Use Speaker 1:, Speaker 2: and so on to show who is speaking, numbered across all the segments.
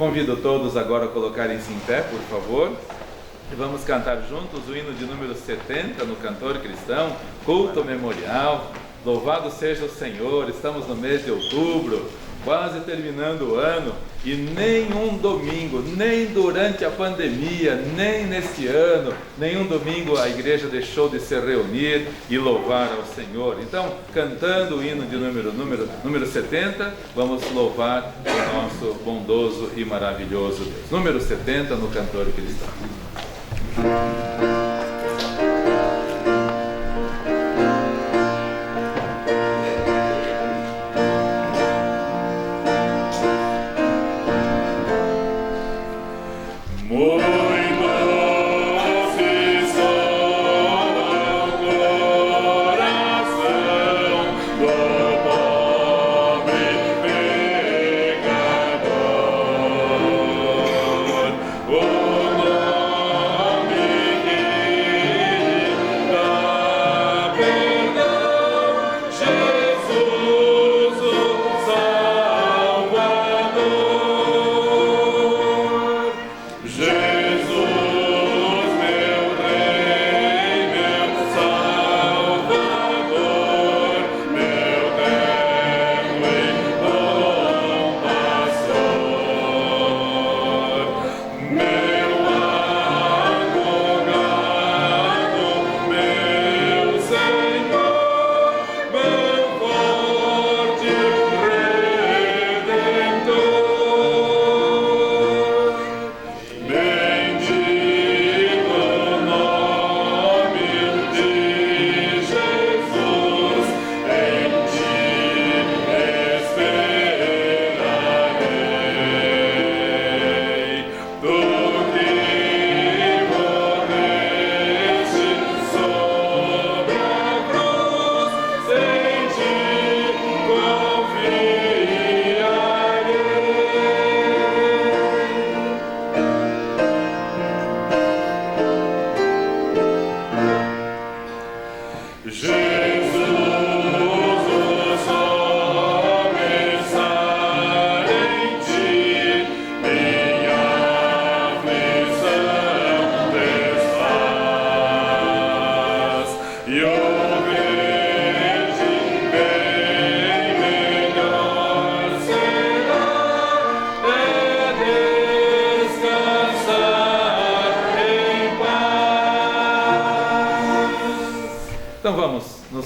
Speaker 1: Convido todos agora a colocarem-se em pé, por favor, e vamos cantar juntos o hino de número 70 no Cantor Cristão, Culto Memorial. Louvado seja o Senhor, estamos no mês de outubro, quase terminando o ano, e nenhum domingo, nem durante a pandemia, nem neste ano, nenhum domingo a igreja deixou de se reunir e louvar ao Senhor. Então, cantando o hino de número 70, vamos louvar o nosso bondoso e maravilhoso Deus. Número 70 no Cantor Cristão.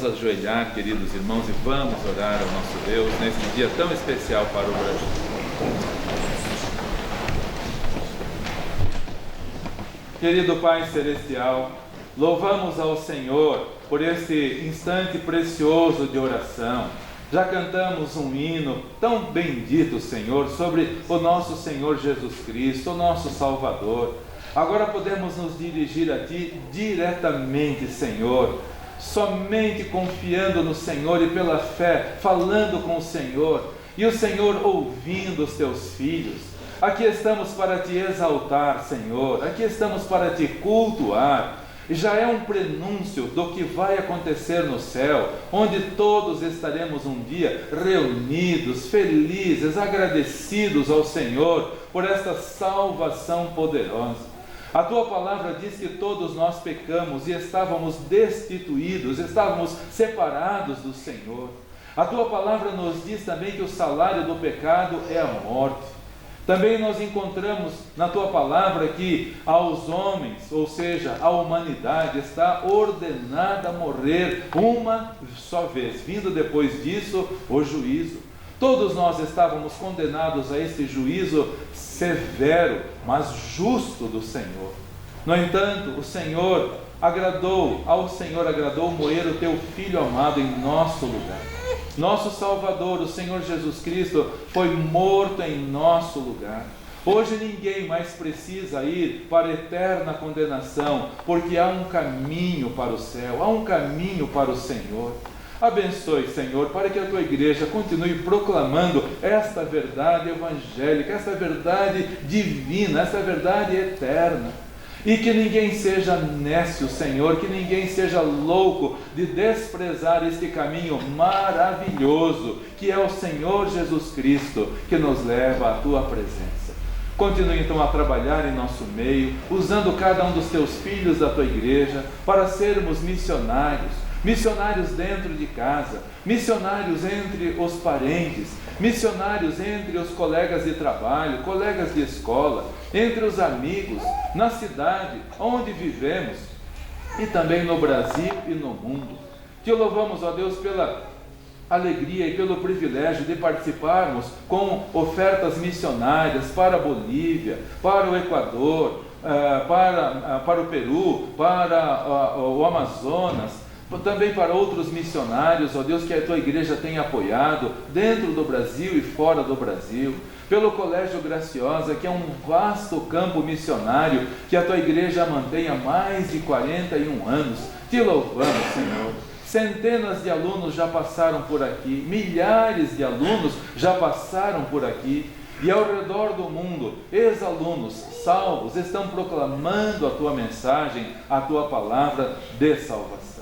Speaker 1: Ajoelhar, queridos irmãos, e vamos orar ao nosso Deus nesse dia tão especial para o Brasil. Querido Pai Celestial, louvamos ao Senhor por esse instante precioso de oração. Já cantamos um hino tão bendito, Senhor, sobre o nosso Senhor Jesus Cristo, o nosso Salvador. Agora podemos nos dirigir a Ti diretamente, Senhor, somente confiando no Senhor e pela fé, falando com o Senhor, e o Senhor ouvindo os Teus filhos. Aqui estamos para Te exaltar, Senhor, aqui estamos para Te cultuar. Já é um prenúncio do que vai acontecer no céu, onde todos estaremos um dia reunidos, felizes, agradecidos ao Senhor por esta salvação poderosa. A Tua palavra diz que todos nós pecamos e estávamos destituídos, estávamos separados do Senhor. A Tua palavra nos diz também que o salário do pecado é a morte. Também nós encontramos na Tua palavra que aos homens, ou seja, à humanidade, está ordenada a morrer uma só vez, vindo depois disso o juízo. Todos nós estávamos condenados a esse juízo severo, mas justo do Senhor. No entanto, ao Senhor agradou moer o Teu Filho amado em nosso lugar. Nosso Salvador, o Senhor Jesus Cristo, foi morto em nosso lugar. Hoje ninguém mais precisa ir para a eterna condenação, porque há um caminho para o céu, há um caminho para o Senhor. Abençoe, Senhor, para que a Tua igreja continue proclamando esta verdade evangélica, esta verdade divina, esta verdade eterna. E que ninguém seja nécio, Senhor, que ninguém seja louco de desprezar este caminho maravilhoso, que é o Senhor Jesus Cristo, que nos leva à Tua presença. Continue então a trabalhar em nosso meio, usando cada um dos teus filhos da tua igreja para sermos missionários. Missionários dentro de casa, missionários entre os parentes, missionários entre os colegas de trabalho, colegas de escola, entre os amigos, na cidade onde vivemos e também no Brasil e no mundo. Te louvamos, ó Deus, pela alegria e pelo privilégio de participarmos com ofertas missionárias para a Bolívia, para o Equador, para o Peru, para o Amazonas, também para outros missionários, ó Deus, que a tua igreja tem apoiado dentro do Brasil e fora do Brasil, pelo Colégio Graciosa, que é um vasto campo missionário que a tua igreja mantém há mais de 41 anos. Te louvamos, Senhor. Centenas de alunos já passaram por aqui, milhares de alunos já passaram por aqui, e ao redor do mundo, ex-alunos salvos estão proclamando a tua mensagem, a tua palavra de salvação.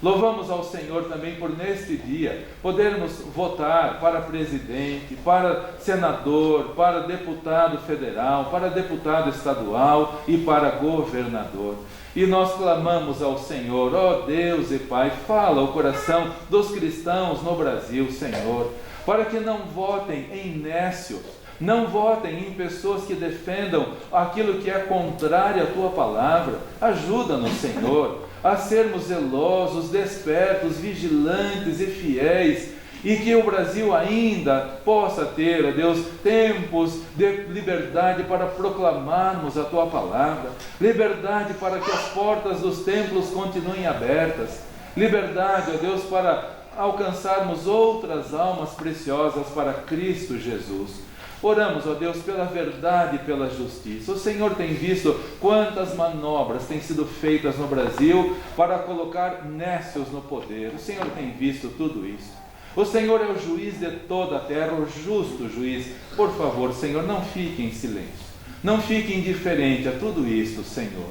Speaker 1: Louvamos ao Senhor também por neste dia podermos votar para presidente, para senador, para deputado federal, para deputado estadual e para governador. E nós clamamos ao Senhor, ó Deus e Pai, fala ao coração dos cristãos no Brasil, Senhor, para que não votem em nécios, não votem em pessoas que defendam aquilo que é contrário à tua palavra. Ajuda-nos, Senhor, a sermos zelosos, despertos, vigilantes e fiéis, e que o Brasil ainda possa ter, ó Deus, tempos de liberdade para proclamarmos a tua palavra, liberdade para que as portas dos templos continuem abertas, liberdade, ó Deus, para alcançarmos outras almas preciosas para Cristo Jesus. Oramos, ó Deus, pela verdade e pela justiça. O Senhor tem visto quantas manobras têm sido feitas no Brasil para colocar nécios no poder. O Senhor tem visto tudo isso. O Senhor é o juiz de toda a terra, o justo juiz. Por favor, Senhor, não fique em silêncio. Não fique indiferente a tudo isso, Senhor.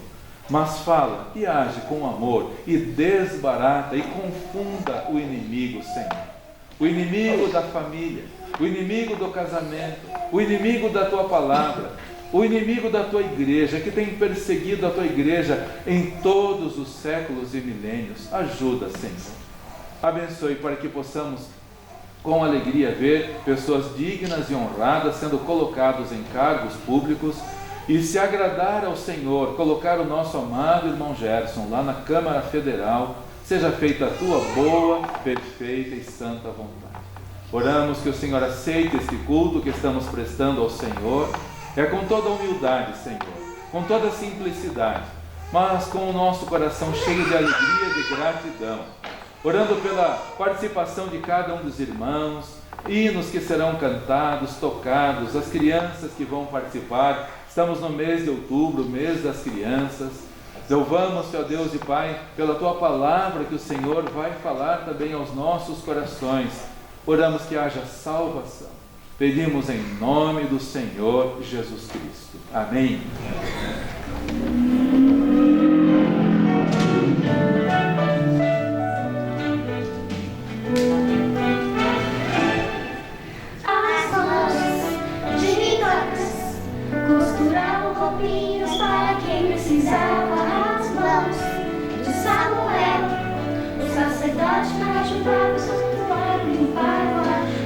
Speaker 1: Mas fala e age com amor e desbarata e confunda o inimigo, Senhor. O inimigo da família, o inimigo do casamento, o inimigo da tua palavra, o inimigo da tua igreja, que tem perseguido a tua igreja em todos os séculos e milênios. Ajuda, Senhor. Abençoe para que possamos com alegria ver pessoas dignas e honradas sendo colocados em cargos públicos, e se agradar ao Senhor, colocar o nosso amado irmão Gerson lá na Câmara Federal. Seja feita a tua boa, perfeita e santa vontade. Oramos que o Senhor aceite este culto que estamos prestando ao Senhor. É com toda a humildade, Senhor, com toda a simplicidade, mas com o nosso coração cheio de alegria e de gratidão. Orando pela participação de cada um dos irmãos, hinos que serão cantados, tocados, as crianças que vão participar. Estamos no mês de outubro, mês das crianças. Louvamos, ó Deus e Pai, pela tua palavra que o Senhor vai falar também aos nossos corações. Oramos que haja salvação. Pedimos em nome do Senhor Jesus Cristo. Amém.
Speaker 2: Costuravam roupinhas para quem precisava. De Samuel, o sacerdote para chupar o santuário, limpava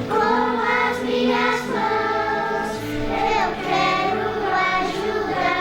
Speaker 2: com as minhas mãos. Eu quero ajudar.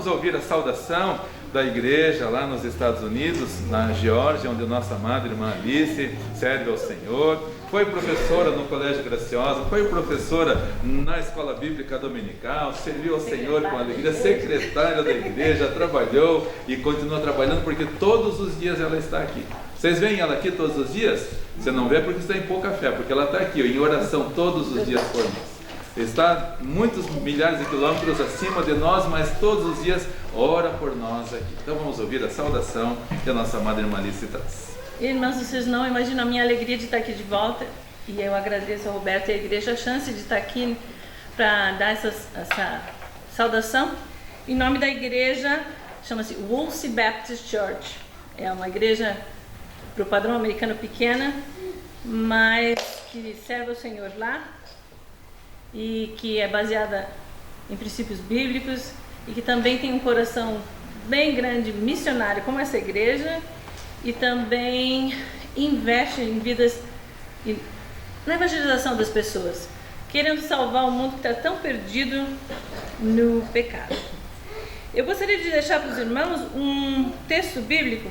Speaker 1: vamos ouvir a saudação da igreja lá nos Estados Unidos, na Geórgia, onde nossa amada irmã Alice serve ao Senhor. Foi professora no Colégio Graciosa, foi professora na Escola Bíblica Dominical, serviu ao Senhor com alegria, secretária da igreja, trabalhou e continua trabalhando, porque todos os dias ela está aqui. Vocês veem ela aqui todos os dias? Você não vê porque está em pouca fé, porque ela está aqui, em oração todos os dias por nós. Está muitos milhares de quilômetros acima de nós, mas todos os dias ora por nós aqui. Então vamos ouvir a saudação que a nossa amada irmã Alice traz.
Speaker 3: Irmãos, vocês não imaginam a minha alegria de estar aqui de volta, e eu agradeço ao Roberto e à igreja a chance de estar aqui para dar essa saudação. Em nome da igreja, chama-se Woolsey Baptist Church. É uma igreja para o padrão americano pequena, mas que serve ao Senhor lá e que é baseada em princípios bíblicos e que também tem um coração bem grande missionário como essa igreja, e também investe em vidas, na evangelização das pessoas, querendo salvar o mundo que está tão perdido no pecado. Eu gostaria de deixar para os irmãos um texto bíblico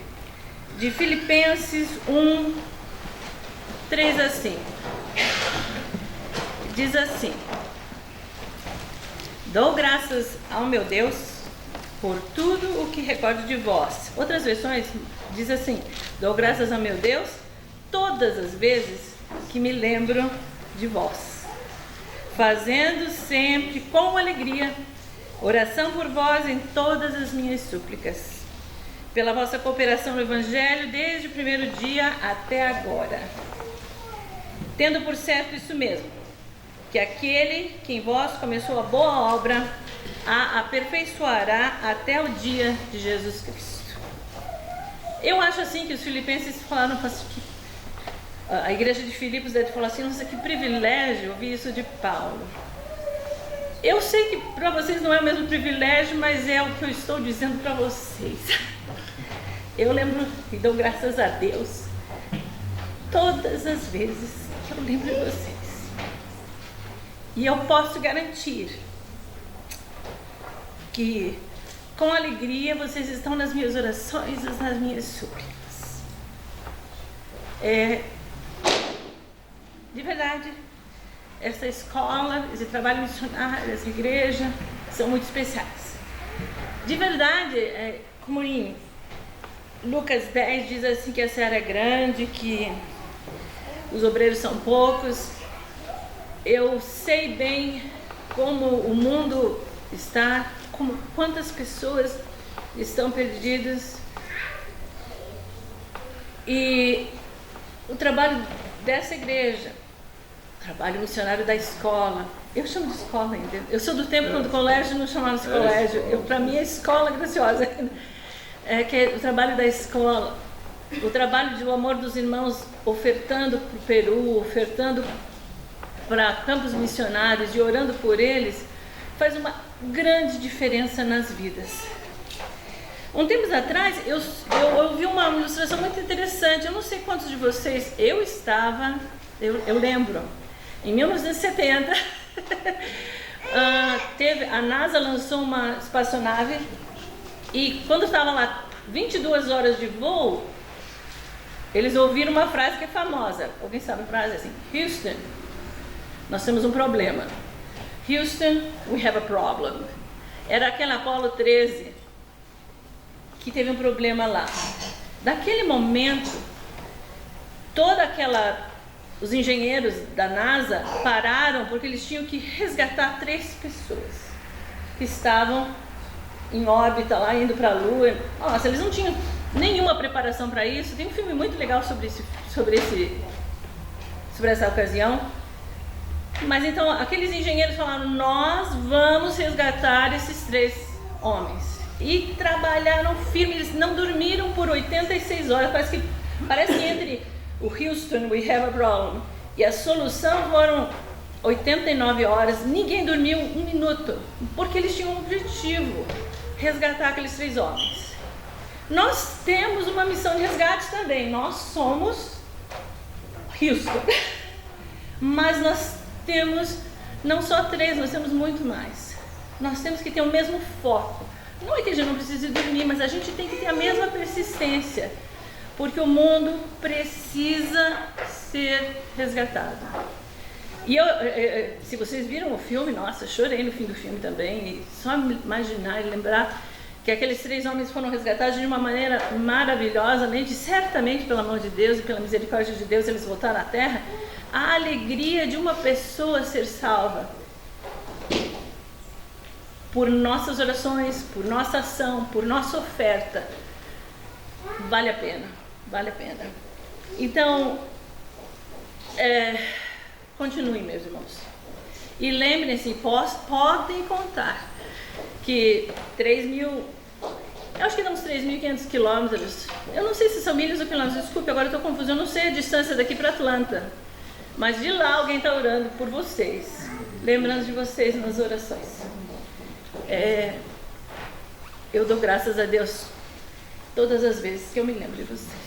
Speaker 3: de Filipenses 1, 3 a 5. Diz assim: dou graças ao meu Deus por tudo o que recordo de vós. Outras versões diz assim: dou graças ao meu Deus todas as vezes que me lembro de vós, fazendo sempre com alegria oração por vós em todas as minhas súplicas, pela vossa cooperação no Evangelho desde o primeiro dia até agora, tendo por certo isso mesmo, que aquele que em vós começou a boa obra a aperfeiçoará até o dia de Jesus Cristo. Eu acho assim que os filipenses falaram assim, a igreja de Filipos deve falar assim: nossa, que privilégio ouvir isso de Paulo. Eu sei que para vocês não é o mesmo privilégio, mas é o que eu estou dizendo para vocês. Eu lembro e dou graças a Deus todas as vezes que eu lembro de vocês. E eu posso garantir que com alegria vocês estão nas minhas orações e nas minhas súplicas. De verdade, essa escola, esse trabalho missionário, essa igreja são muito especiais. De verdade, como em Lucas 10 diz assim, que a seara é grande, que os obreiros são poucos. Eu sei bem como o mundo está, quantas pessoas estão perdidas, e o trabalho dessa igreja, o trabalho missionário da escola, eu chamo de escola ainda, eu sou do tempo quando o colégio não chamava-se colégio, para mim é escola graciosa, que é o trabalho da escola, o trabalho de o amor dos irmãos ofertando para o Peru, ofertando para campos missionários e orando por eles, faz uma grande diferença nas vidas. Um tempo atrás eu ouvi uma ilustração muito interessante. Eu não sei quantos de vocês, eu lembro, em 1970 a NASA lançou uma espaçonave, e quando estava lá 22 horas de voo, eles ouviram uma frase que é famosa. Alguém sabe a frase? Assim: Houston, nós temos um problema. Houston, we have a problem. Era aquela Apollo 13 que teve um problema lá. Naquele momento, os engenheiros da NASA pararam porque eles tinham que resgatar 3 pessoas que estavam em órbita lá, indo para a Lua. Nossa, eles não tinham nenhuma preparação para isso. Tem um filme muito legal sobre essa ocasião. Mas então aqueles engenheiros falaram: nós vamos resgatar esses 3 homens. E trabalharam firme, eles não dormiram por 86 horas. Parece que entre o Houston, we have a problem, e a solução foram 89 horas. Ninguém dormiu um minuto, porque eles tinham um objetivo: resgatar aqueles 3 homens. Nós temos uma missão de resgate também. Nós somos Houston. Mas nós temos não só 3, nós temos muito mais. Nós temos que ter o mesmo foco. Não é que a gente não precise dormir, mas a gente tem que ter a mesma persistência, porque o mundo precisa ser resgatado. E se vocês viram o filme, nossa, chorei no fim do filme também, e só imaginar e lembrar que aqueles 3 homens foram resgatados de uma maneira maravilhosa, certamente pela mão de Deus e pela misericórdia de Deus, eles voltaram à terra. A alegria de uma pessoa ser salva por nossas orações, por nossa ação, por nossa oferta, vale a pena, vale a pena. Então, continuem, meus irmãos, e lembrem-se, podem contar que 3.000, eu acho que dá uns 3.500 quilômetros, eu não sei se são milhas ou quilômetros, desculpe, agora eu estou confusa, eu não sei a distância daqui para Atlanta, mas de lá alguém está orando por vocês, lembrando de vocês nas orações. Eu dou graças a Deus todas as vezes que eu me lembro de vocês.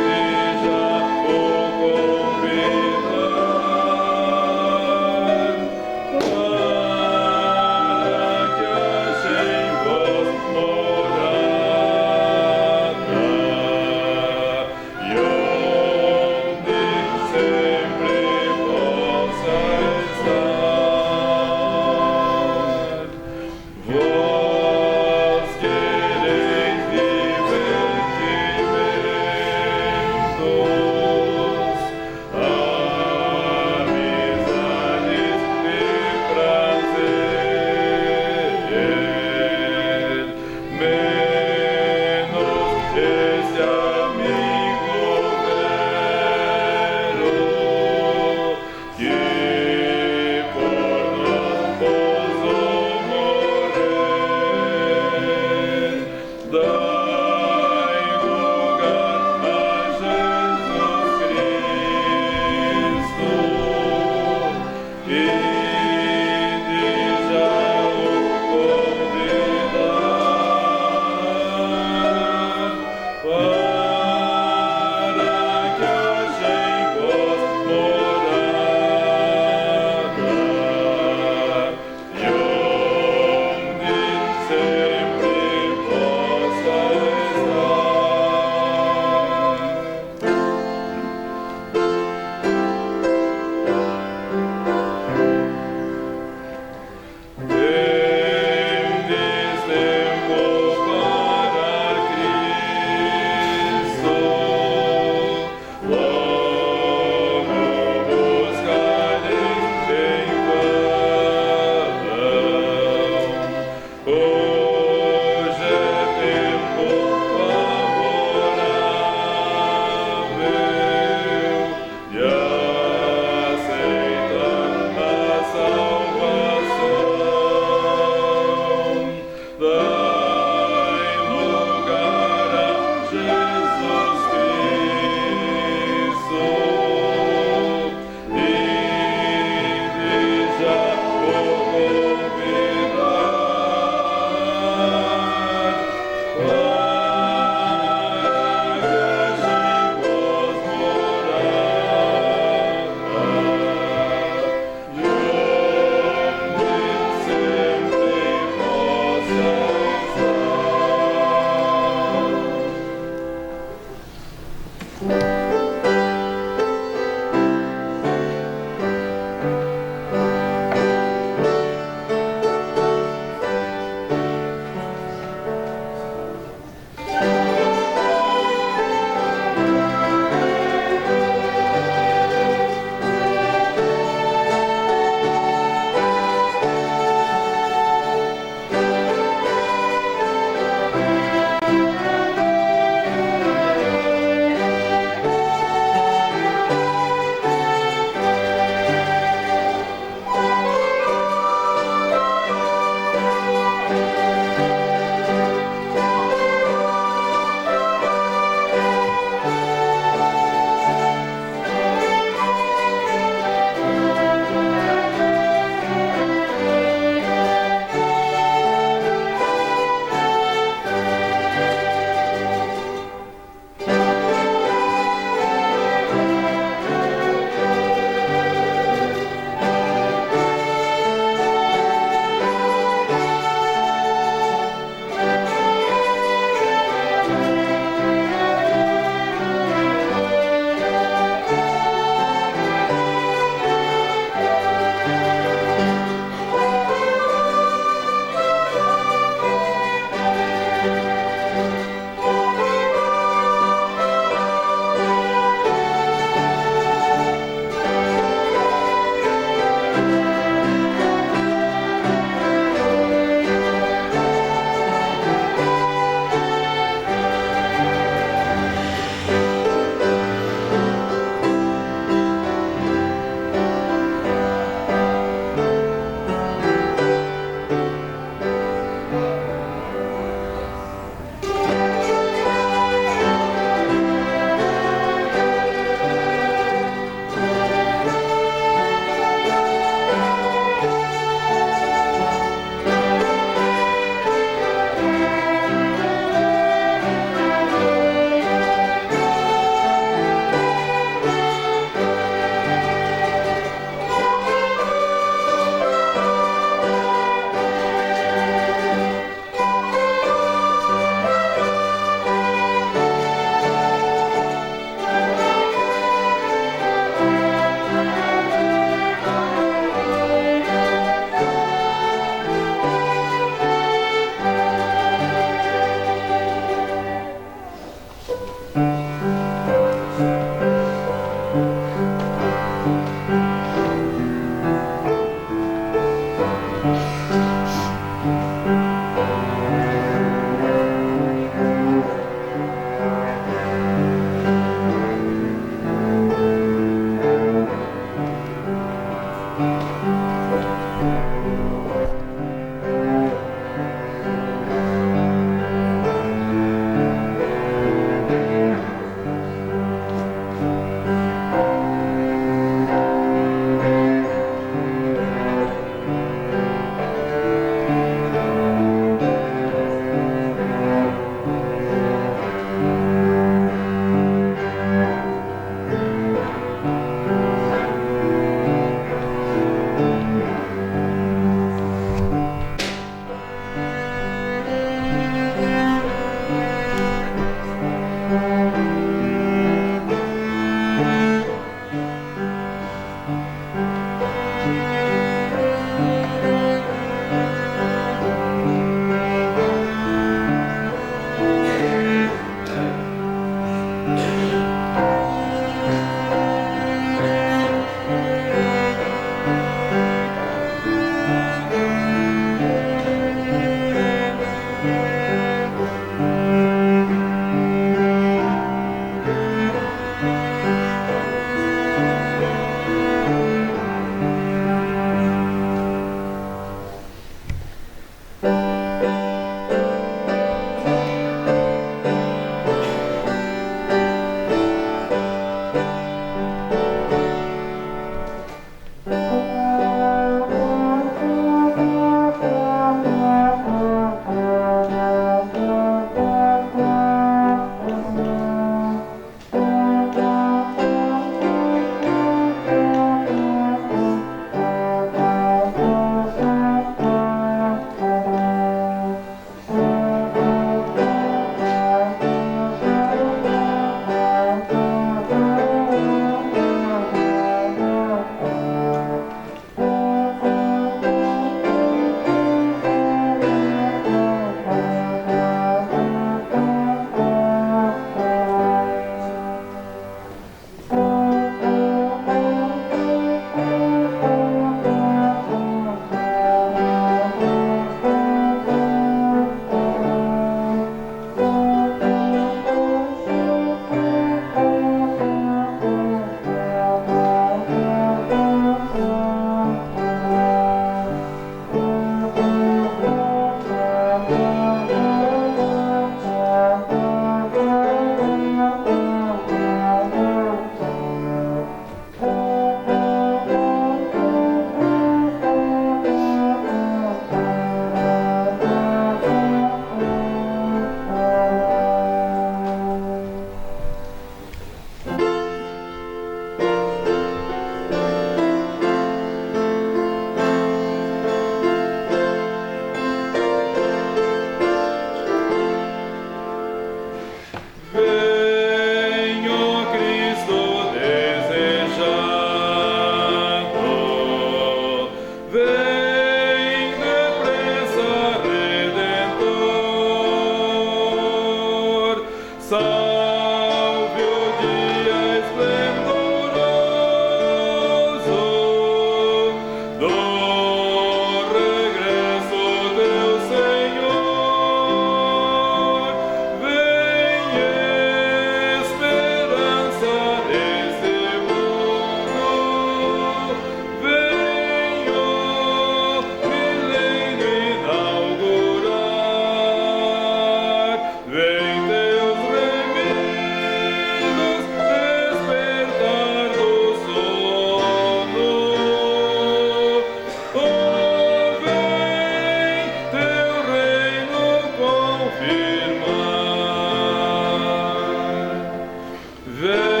Speaker 4: Vem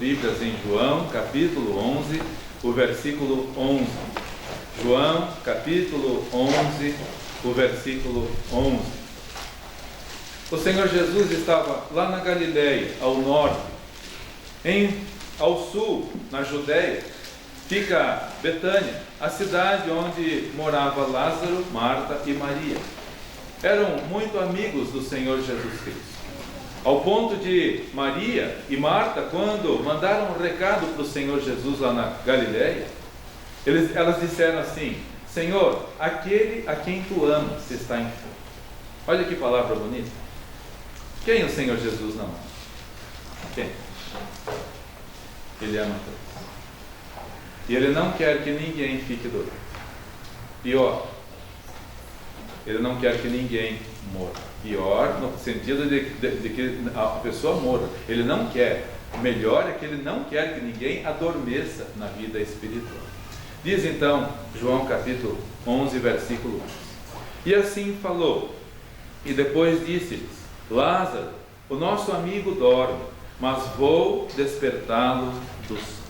Speaker 1: Bíblias em João, capítulo 11, o versículo 11. João, capítulo 11, o versículo 11. O Senhor Jesus estava lá na Galileia, ao norte. Ao sul, na Judéia, fica Betânia, a cidade onde morava Lázaro, Marta e Maria. Eram muito amigos do Senhor Jesus Cristo. Ao ponto de Maria e Marta, quando mandaram um recado para o Senhor Jesus lá na Galileia, elas disseram assim: Senhor, aquele a quem tu amas está enfermo. Olha que palavra bonita. Quem o Senhor Jesus não ama? Quem? Ele ama todos. E Ele não quer que ninguém fique doente. Pior, Ele não quer que ninguém morra. Pior no sentido de que a pessoa morra. Ele não quer. O melhor é que Ele não quer que ninguém adormeça na vida espiritual. Diz então João capítulo 11, versículo 11. E assim falou, e depois disse-lhes: Lázaro, o nosso amigo dorme, mas vou despertá-lo do sono.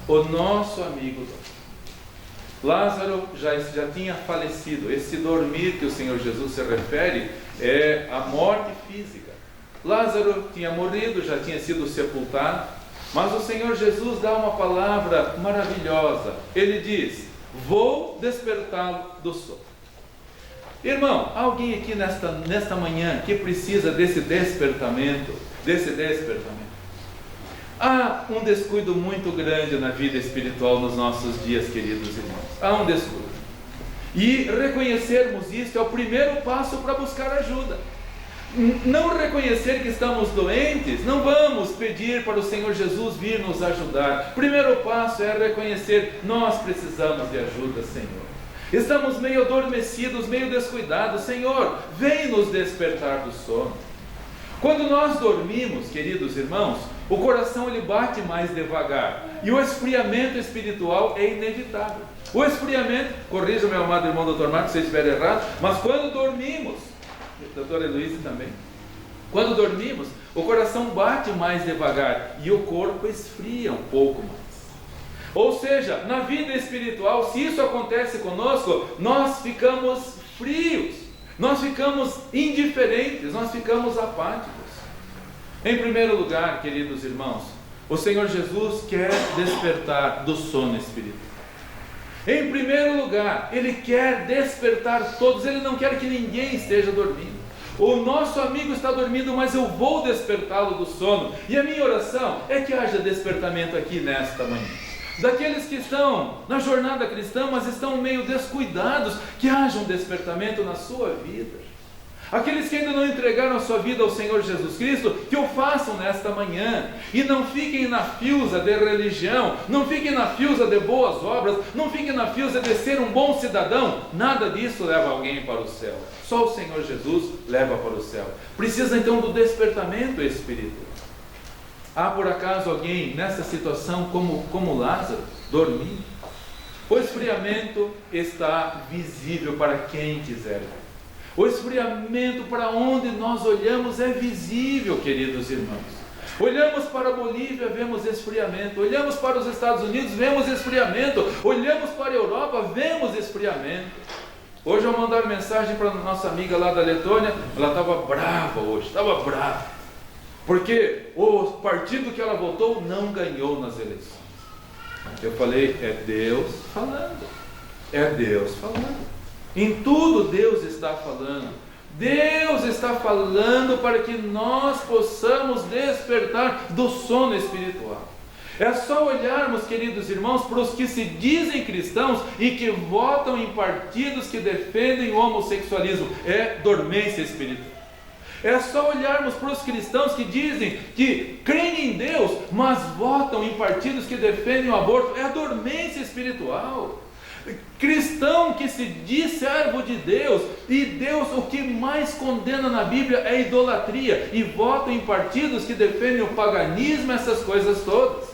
Speaker 1: O nosso amigo dorme. Lázaro já tinha falecido. Esse dormir que o Senhor Jesus se refere é a morte física. Lázaro tinha morrido, já tinha sido sepultado, mas o Senhor Jesus dá uma palavra maravilhosa. Ele diz: vou despertá-lo do sono. Irmão, alguém aqui nesta manhã que precisa desse despertamento? Há um descuido muito grande na vida espiritual nos nossos dias, queridos irmãos. Há um descuido. E reconhecermos isso é o primeiro passo para buscar ajuda. Não reconhecer que estamos doentes, não vamos pedir para o Senhor Jesus vir nos ajudar. O primeiro passo é reconhecer: nós precisamos de ajuda, Senhor. Estamos meio adormecidos, meio descuidados. Senhor, vem nos despertar do sono. Quando nós dormimos, queridos irmãos, o coração ele bate mais devagar e o esfriamento espiritual é inevitável. O esfriamento, corrija meu amado irmão Dr. Marcos se eu estiver errado, mas quando dormimos, doutora Heloísa também, quando dormimos, o coração bate mais devagar e o corpo esfria um pouco mais. Ou seja, na vida espiritual, se isso acontece conosco, nós ficamos frios, nós ficamos indiferentes, nós ficamos apáticos. Em primeiro lugar, queridos irmãos, o Senhor Jesus quer despertar do sono espiritual. Em primeiro lugar, Ele quer despertar todos. Ele não quer que ninguém esteja dormindo. O nosso amigo está dormindo, mas eu vou despertá-lo do sono. E a minha oração é que haja despertamento aqui nesta manhã. Daqueles que estão na jornada cristã, mas estão meio descuidados, que haja um despertamento na sua vida. Aqueles que ainda não entregaram a sua vida ao Senhor Jesus Cristo, que o façam nesta manhã. E não fiquem na fiusa de religião, não fiquem na fiusa de boas obras, não fiquem na fiusa de ser um bom cidadão. Nada disso leva alguém para o céu. Só o Senhor Jesus leva para o céu. Precisa então do despertamento espiritual. Há por acaso alguém nessa situação como Lázaro, dormindo? O esfriamento está visível para quem quiser ver. O esfriamento para onde nós olhamos é visível, queridos irmãos. Olhamos para a Bolívia, vemos esfriamento. Olhamos para os Estados Unidos, vemos esfriamento. Olhamos para a Europa, vemos esfriamento. Hoje eu mandar mensagem para a nossa amiga lá da Letônia. Ela estava brava hoje, estava brava. Porque o partido que ela votou não ganhou nas eleições. Eu falei, é Deus falando. É Deus falando. Em tudo Deus está falando. Deus está falando para que nós possamos despertar do sono espiritual. É só olharmos, queridos irmãos, para os que se dizem cristãos e que votam em partidos que defendem o homossexualismo. É dormência espiritual. É só olharmos para os cristãos que dizem que creem em Deus, mas votam em partidos que defendem o aborto. É a dormência espiritual. Cristão que se diz servo de Deus, e Deus o que mais condena na Bíblia é a idolatria, e vota em partidos que defendem o paganismo, essas coisas todas.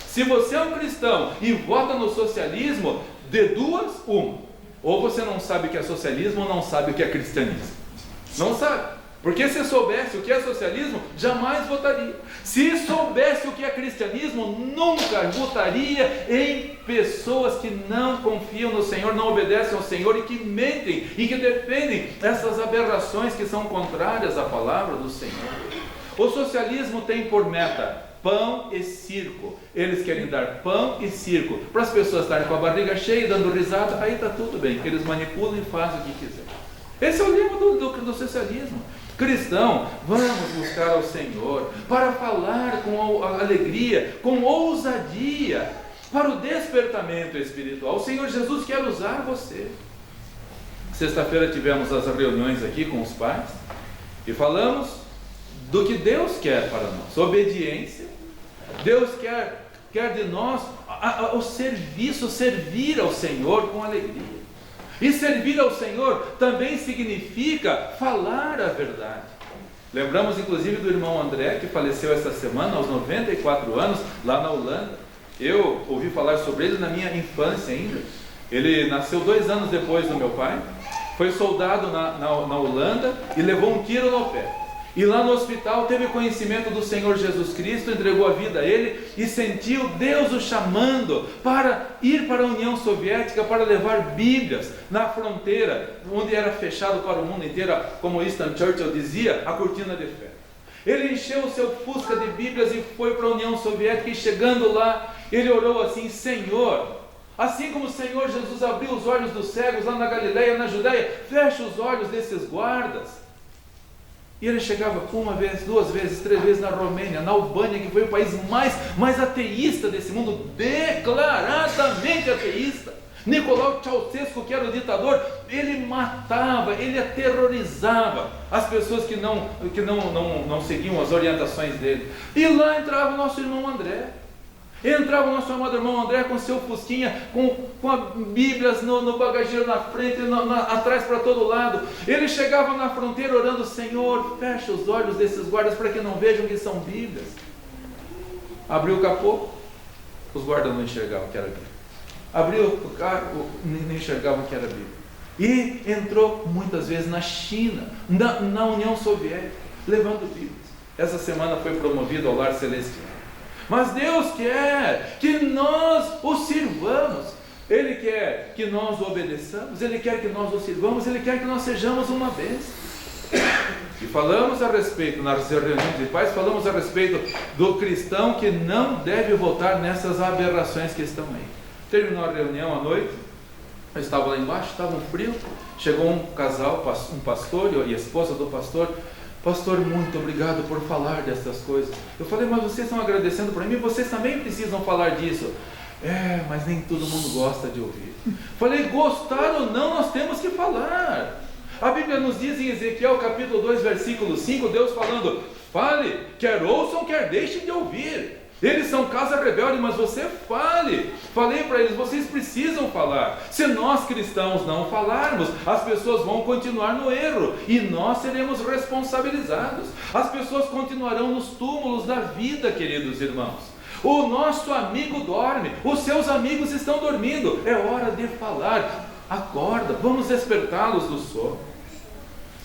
Speaker 1: Se você é um cristão e vota no socialismo, de duas, uma: ou você não sabe o que é socialismo, ou não sabe o que é cristianismo. Não sabe. Porque se soubesse o que é socialismo, jamais votaria. Se soubesse o que é cristianismo, nunca votaria em pessoas que não confiam no Senhor, não obedecem ao Senhor e que mentem e que defendem essas aberrações que são contrárias à palavra do Senhor. O socialismo tem por meta pão e circo. Eles querem dar pão e circo para as pessoas estarem com a barriga cheia, dando risada. Aí está tudo bem, eles manipulam e fazem o que quiser. Esse é o lema do socialismo. Cristão, vamos buscar ao Senhor para falar com alegria, com ousadia, para o despertamento espiritual. O Senhor Jesus quer usar você. Sexta-feira tivemos as reuniões aqui com os pais e falamos do que Deus quer para nós, obediência. Deus quer de nós o serviço, servir ao Senhor com alegria. E servir ao Senhor também significa falar a verdade. Lembramos inclusive do irmão André, que faleceu esta semana aos 94 anos, lá na Holanda. Eu ouvi falar sobre ele na minha infância ainda. Ele nasceu 2 anos depois do meu pai, foi soldado na Holanda e levou um tiro no pé. E lá no hospital teve conhecimento do Senhor Jesus Cristo, entregou a vida a Ele e sentiu Deus o chamando para ir para a União Soviética, para levar Bíblias na fronteira, onde era fechado para o mundo inteiro, como Winston Churchill dizia, a cortina de ferro. Ele encheu o seu fusca de Bíblias e foi para a União Soviética, e chegando lá, ele orou assim: Senhor, assim como o Senhor Jesus abriu os olhos dos cegos lá na Galileia, na Judéia, fecha os olhos desses guardas. E ele chegava 1 vez, 2 vezes, 3 vezes na Romênia, na Albânia, que foi o país mais ateísta desse mundo, declaradamente ateísta. Nicolau Ceausescu, que era o ditador, ele matava, ele aterrorizava as pessoas que não seguiam as orientações dele. E lá entrava o nosso irmão André. Entrava o nosso amado irmão André com seu fusquinha, com a Bíblias no bagageiro na frente, atrás para todo lado. Ele chegava na fronteira orando: Senhor, fecha os olhos desses guardas para que não vejam que são Bíblias. Abriu o capô, os guardas não enxergavam que era Bíblia. Abriu o carro, não enxergavam que era Bíblia. E entrou muitas vezes na China, na União Soviética, levando Bíblias. Essa semana foi promovido ao Lar Celestial. Mas Deus quer que nós o sirvamos. Ele quer que nós o obedeçamos. Ele quer que nós o sirvamos. Ele quer que nós sejamos uma bênção. E falamos a respeito, nas reuniões de pais, falamos a respeito do cristão que não deve voltar nessas aberrações que estão aí. Terminou a reunião à noite, eu estava lá embaixo, estava um frio, chegou um casal, um pastor e a esposa do pastor. Pastor, muito obrigado por falar dessas coisas. Eu falei: mas vocês estão agradecendo para mim, vocês também precisam falar disso. Mas nem todo mundo gosta de ouvir. Falei: gostar ou não, nós temos que falar. A Bíblia nos diz em Ezequiel capítulo 2, versículo 5, Deus falando: fale, quer ouçam, quer deixem de ouvir. Eles são casa rebelde, mas você fale. Falei para eles: vocês precisam falar. Se nós cristãos não falarmos, as pessoas vão continuar no erro e nós seremos responsabilizados. As pessoas continuarão nos túmulos da vida, queridos irmãos. O nosso amigo dorme, os seus amigos estão dormindo. É hora de falar. Acorda, vamos despertá-los do sono.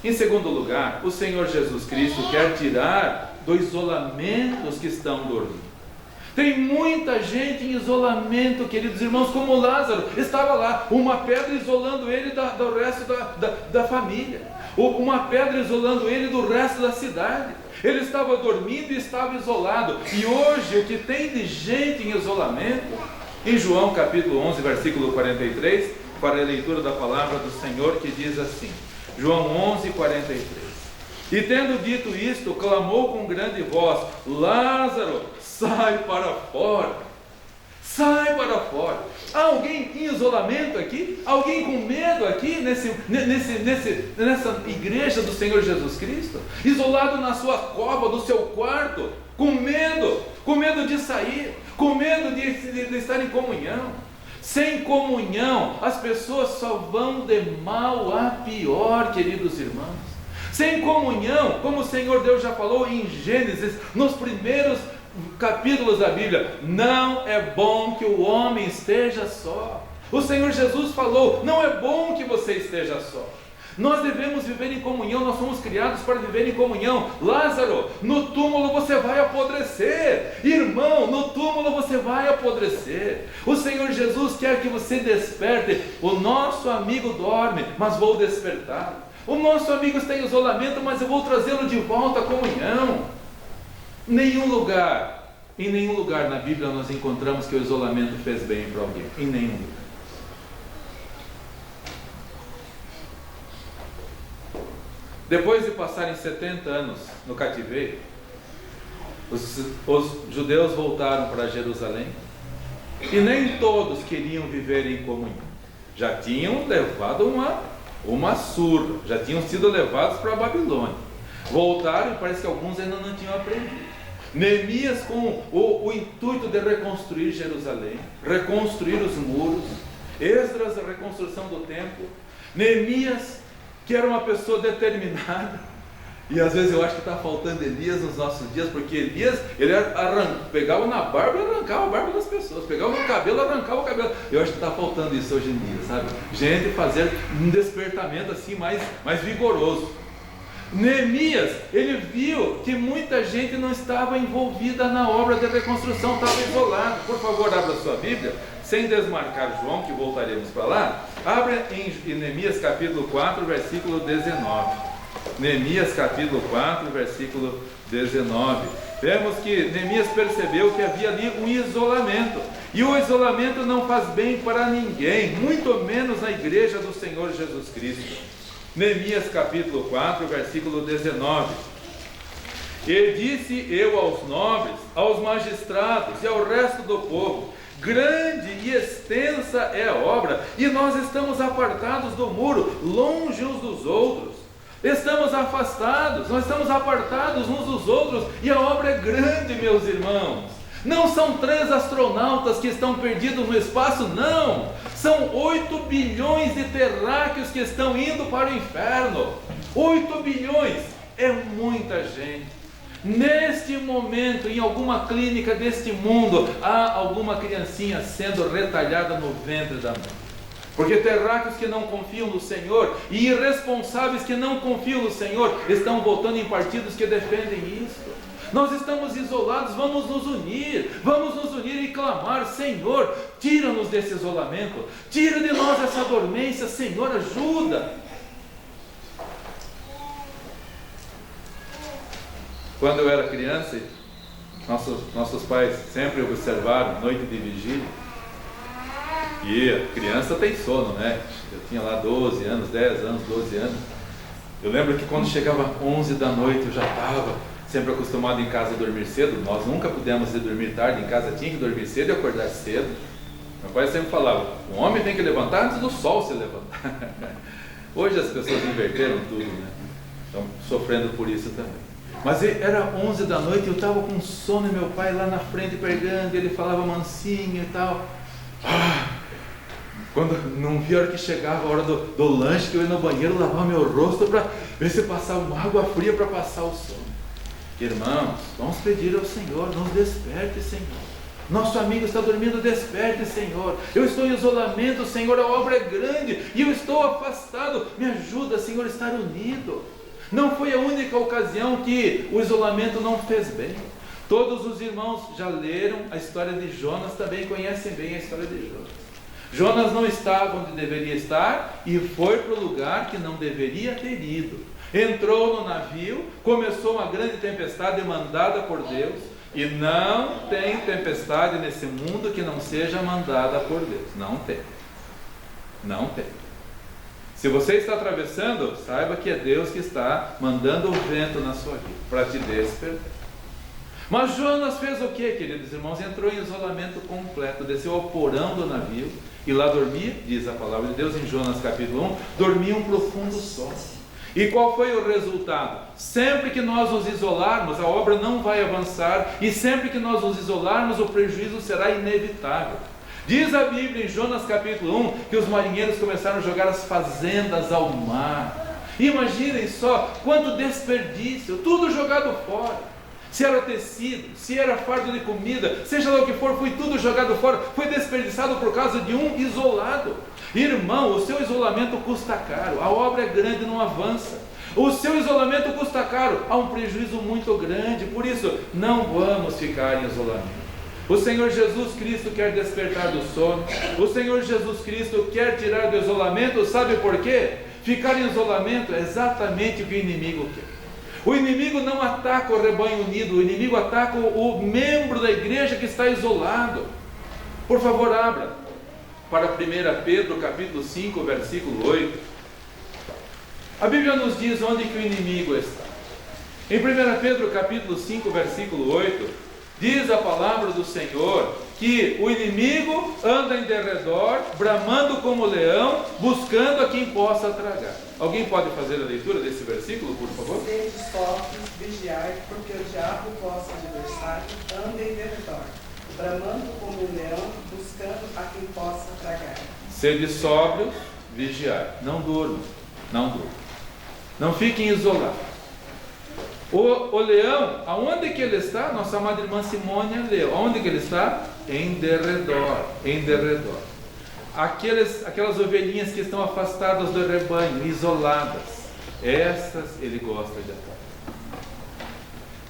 Speaker 1: Em segundo lugar, o Senhor Jesus Cristo quer tirar do isolamento os que estão dormindo. Tem muita gente em isolamento, queridos irmãos, como Lázaro. Estava lá, uma pedra isolando ele do resto da família. Uma pedra isolando ele do resto da cidade. Ele estava dormindo e estava isolado. E hoje, o que tem de gente em isolamento, em João capítulo 11, versículo 43, para a leitura da palavra do Senhor, que diz assim, João 11, 43. E tendo dito isto, clamou com grande voz: Lázaro, sai para fora. Sai para fora. Há alguém em isolamento aqui? Alguém com medo aqui nessa igreja do Senhor Jesus Cristo? Isolado na sua cova, do seu quarto, com medo de sair, com medo de estar em comunhão. Sem comunhão, as pessoas só vão de mal a pior, queridos irmãos. Sem comunhão, como o Senhor Deus já falou em Gênesis, nos primeiros capítulos da Bíblia, não é bom que o homem esteja só. O Senhor Jesus falou: não é bom que você esteja só. Nós devemos viver em comunhão, nós fomos criados para viver em comunhão. Lázaro, no túmulo você vai apodrecer. Irmão, no túmulo você vai apodrecer. O Senhor Jesus quer que você desperte. O nosso amigo dorme, mas vou despertar. O nosso amigo está em isolamento, mas eu vou trazê-lo de volta à comunhão. Em nenhum lugar na Bíblia nós encontramos que o isolamento fez bem para alguém. Em nenhum lugar. Depois de passarem 70 anos no cativeiro, os judeus voltaram para Jerusalém e nem todos queriam viver em comunhão. Já tinham levado uma surra, já tinham sido levados para a Babilônia. Voltaram e parece que alguns ainda não tinham aprendido. Neemias, com o intuito de reconstruir Jerusalém, reconstruir os muros. Esdras, a reconstrução do templo. Neemias, que era uma pessoa determinada, e às vezes eu acho que está faltando Elias nos nossos dias, porque Elias, ele pegava na barba e arrancava a barba das pessoas, pegava no cabelo e arrancava o cabelo. Eu acho que está faltando isso hoje em dia, sabe? Gente fazer um despertamento assim mais vigoroso. Neemias, ele viu que muita gente não estava envolvida na obra de reconstrução, estava isolado. Por favor, abra sua Bíblia, sem desmarcar João, que voltaremos para lá. Abra em Neemias capítulo 4, versículo 19. Neemias capítulo 4, versículo 19. Vemos que Neemias percebeu que havia ali um isolamento. E o isolamento não faz bem para ninguém, muito menos na igreja do Senhor Jesus Cristo. Neemias capítulo 4, versículo 19. E disse eu aos nobres, aos magistrados e ao resto do povo: grande e extensa é a obra, e nós estamos apartados do muro, longe uns dos outros. Estamos afastados, nós estamos apartados uns dos outros, e a obra é grande, meus irmãos. Não são 3 astronautas que estão perdidos no espaço, não. São 8 bilhões de terráqueos que estão indo para o inferno. 8 bilhões é muita gente. Neste momento, em alguma clínica deste mundo, há alguma criancinha sendo retalhada no ventre da mãe. Porque terráqueos que não confiam no Senhor e irresponsáveis que não confiam no Senhor estão votando em partidos que defendem isso. Nós estamos isolados, vamos nos unir e clamar: Senhor, tira-nos desse isolamento, tira de nós essa dormência, Senhor, ajuda. Quando eu era criança, nossos pais sempre observaram noite de vigília, e a criança tem sono, né? Eu tinha lá 12 anos, 10 anos, 12 anos. Eu lembro que quando chegava 11 da noite eu já estava sempre acostumado em casa a dormir cedo. Nós nunca pudemos ir dormir tarde, em casa tinha que dormir cedo e acordar cedo. Meu pai sempre falava: o homem tem que levantar antes do sol se levantar. Hoje as pessoas inverteram tudo, né? Estão sofrendo por isso também. Mas era 11 da noite e eu estava com sono, e meu pai lá na frente pregando, e ele falava mansinho e tal. Quando não vi a hora que chegava a hora do lanche, que eu ia no banheiro lavar meu rosto para ver se passava uma água fria para passar o sono. Irmãos, vamos pedir ao Senhor: nos desperte, Senhor. Nosso amigo está dormindo, desperte, Senhor. Eu estou em isolamento, Senhor, a obra é grande e eu estou afastado. Me ajuda, Senhor, a estar unido. Não foi a única ocasião que o isolamento não fez bem. Todos os irmãos já leram a história de Jonas, também conhecem bem a história de Jonas. Jonas não estava onde deveria estar e foi para o lugar que não deveria ter ido. Entrou no navio, começou uma grande tempestade mandada por Deus, e não tem tempestade nesse mundo que não seja mandada por Deus. Não tem. Não tem. Se você está atravessando, saiba que é Deus que está mandando o vento na sua vida para te despertar. Mas Jonas fez o que, queridos irmãos? Entrou em isolamento completo, desceu ao porão do navio e lá dormia, diz a palavra de Deus em Jonas capítulo 1, dormia um profundo sono. E qual foi o resultado? Sempre que nós nos isolarmos, a obra não vai avançar, e sempre que nós nos isolarmos, o prejuízo será inevitável. Diz a Bíblia em Jonas capítulo 1 que os marinheiros começaram a jogar as fazendas ao mar. Imaginem só quanto desperdício, tudo jogado fora. Se era tecido, se era fardo de comida, seja lá o que for, foi tudo jogado fora, foi desperdiçado por causa de um isolado. Irmão, o seu isolamento custa caro, a obra é grande e não avança. O seu isolamento custa caro, há um prejuízo muito grande, por isso não vamos ficar em isolamento. O Senhor Jesus Cristo quer despertar do sono, o Senhor Jesus Cristo quer tirar do isolamento, sabe por quê? Ficar em isolamento é exatamente o que o inimigo quer. O inimigo não ataca o rebanho unido, o inimigo ataca o membro da igreja que está isolado. Por favor, abra para 1 Pedro capítulo 5, versículo 8. A Bíblia nos diz onde que o inimigo está. Em 1 Pedro capítulo 5, versículo 8, diz a palavra do Senhor que o inimigo anda em derredor, bramando como leão, buscando a quem possa tragar. Alguém pode fazer a leitura desse versículo, por favor?
Speaker 4: Sede sóbrios, vigiai, porque o diabo, vosso adversário, anda em derredor, bramando como um leão, buscando a quem possa tragar.
Speaker 1: Sede sóbrios, vigiai. Não durmam, não durmam. Não fiquem isolados. O leão, aonde que ele está? Nossa amada irmã Simônia leu. Aonde que ele está? Em derredor, em derredor. Aquelas ovelhinhas que estão afastadas do rebanho, isoladas, essas ele gosta de atacar.